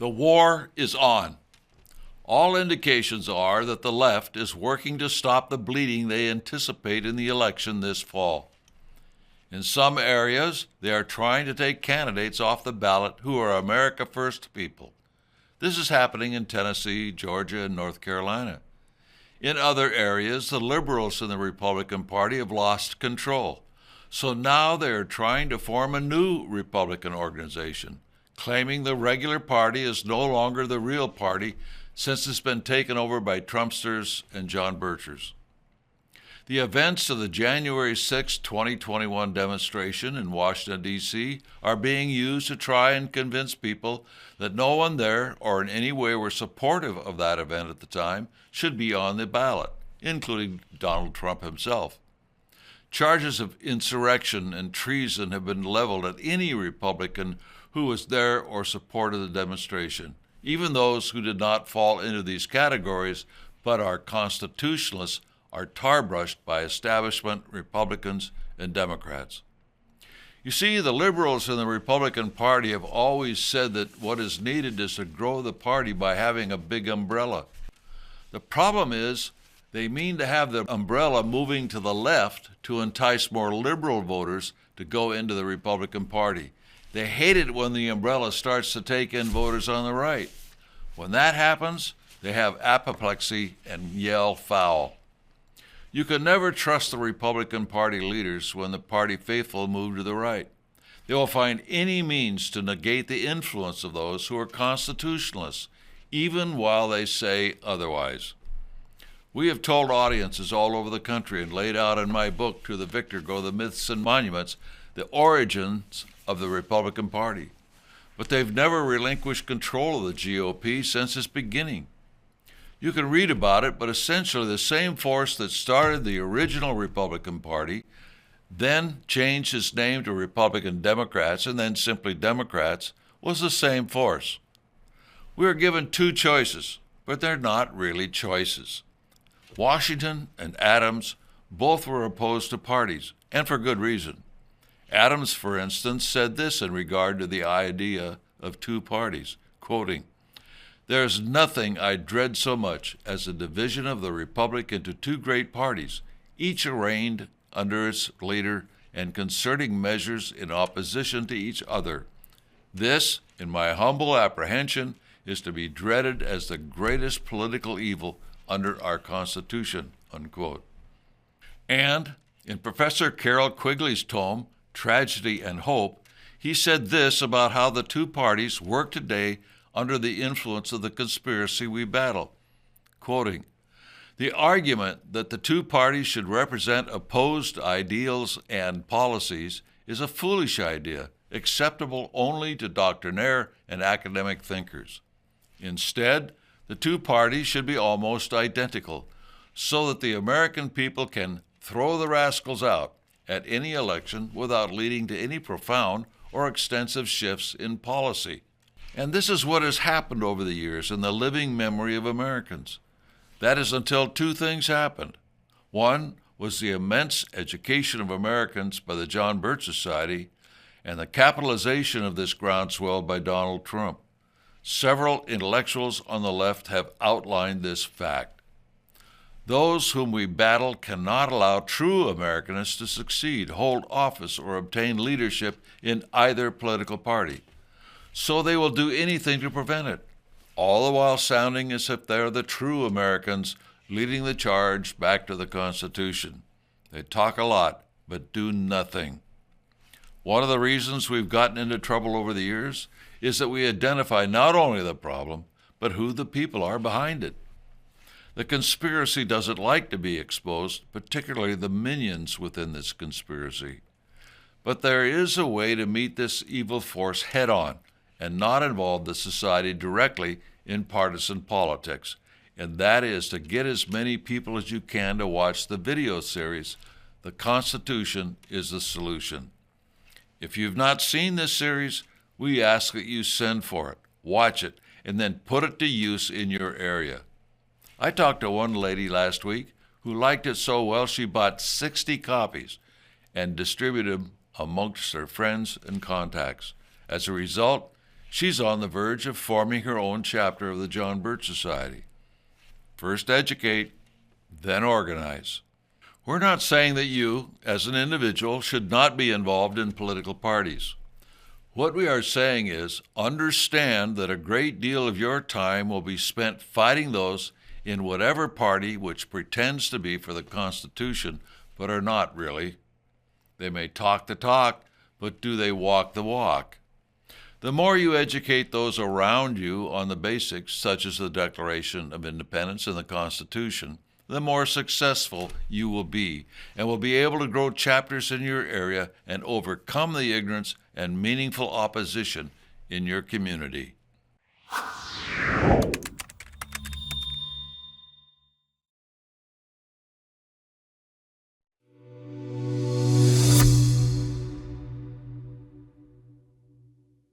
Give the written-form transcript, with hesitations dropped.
The war is on. All indications are that the left is working to stop the bleeding they anticipate in the election this fall. In some areas, they are trying to take candidates off the ballot who are America First people. This is happening in Tennessee, Georgia, and North Carolina. In other areas, the liberals in the Republican Party have lost control. So now they are trying to form a new Republican organization, claiming the regular party is no longer the real party since it's been taken over by Trumpsters and John Birchers. The events of the January 6, 2021 demonstration in Washington, D.C. are being used to try and convince people that no one there or in any way were supportive of that event at the time should be on the ballot, including Donald Trump himself. Charges of insurrection and treason have been leveled at any Republican who was there or supported the demonstration, even those who did not fall into these categories but are constitutionalists are tar-brushed by establishment Republicans and Democrats. You see, the liberals in the Republican Party have always said that what is needed is to grow the party by having a big umbrella. The problem is they mean to have the umbrella moving to the left to entice more liberal voters to go into the Republican Party. They hate it when the umbrella starts to take in voters on the right. When that happens, they have apoplexy and yell foul. You can never trust the Republican Party leaders when the party faithful move to the right. They will find any means to negate the influence of those who are constitutionalists, even while they say otherwise. We have told audiences all over the country and laid out in my book, To the Victor Go the Myths and Monuments, the origins of the Republican Party. But they've never relinquished control of the GOP since its beginning. You can read about it, but essentially the same force that started the original Republican Party, then changed its name to Republican Democrats and then simply Democrats, was the same force. We are given two choices, but they're not really choices. Washington and Adams both were opposed to parties, and for good reason. Adams, for instance, said this in regard to the idea of two parties, quoting, "There is nothing I dread so much as the division of the republic into two great parties, each arraigned under its leader and concerting measures in opposition to each other. This, in my humble apprehension, is to be dreaded as the greatest political evil under our Constitution," unquote. And in Professor Carroll Quigley's tome, Tragedy and Hope, he said this about how the two parties work today under the influence of the conspiracy we battle. Quoting, "The argument that the two parties should represent opposed ideals and policies is a foolish idea, acceptable only to doctrinaire and academic thinkers. Instead, the two parties should be almost identical, so that the American people can throw the rascals out at any election without leading to any profound or extensive shifts in policy. And this is what has happened over the years in the living memory of Americans. That is until two things happened. One was the immense education of Americans by the John Birch Society and the capitalization of this groundswell by Donald Trump. Several intellectuals on the left have outlined this fact. Those whom we battle cannot allow true Americanists to succeed, hold office, or obtain leadership in either political party. So they will do anything to prevent it, all the while sounding as if they're the true Americans leading the charge back to the Constitution. They talk a lot, but do nothing. One of the reasons we've gotten into trouble over the years is that we identify not only the problem, but who the people are behind it. The conspiracy doesn't like to be exposed, particularly the minions within this conspiracy. But there is a way to meet this evil force head-on and not involve the society directly in partisan politics, and that is to get as many people as you can to watch the video series, The Constitution is the Solution. If you've not seen this series, we ask that you send for it, watch it, and then put it to use in your area. I talked to one lady last week who liked it so well she bought 60 copies and distributed them amongst her friends and contacts. As a result, She's on the verge of forming her own chapter of the John Birch Society. First educate, then organize. We're not saying that you, as an individual, should not be involved in political parties. What we are saying is, understand that a great deal of your time will be spent fighting those in whatever party which pretends to be for the Constitution, but are not really. They may talk the talk, but do they walk the walk? The more you educate those around you on the basics, such as the Declaration of Independence and the Constitution, the more successful you will be, and will be able to grow chapters in your area and overcome the ignorance and meaningful opposition in your community.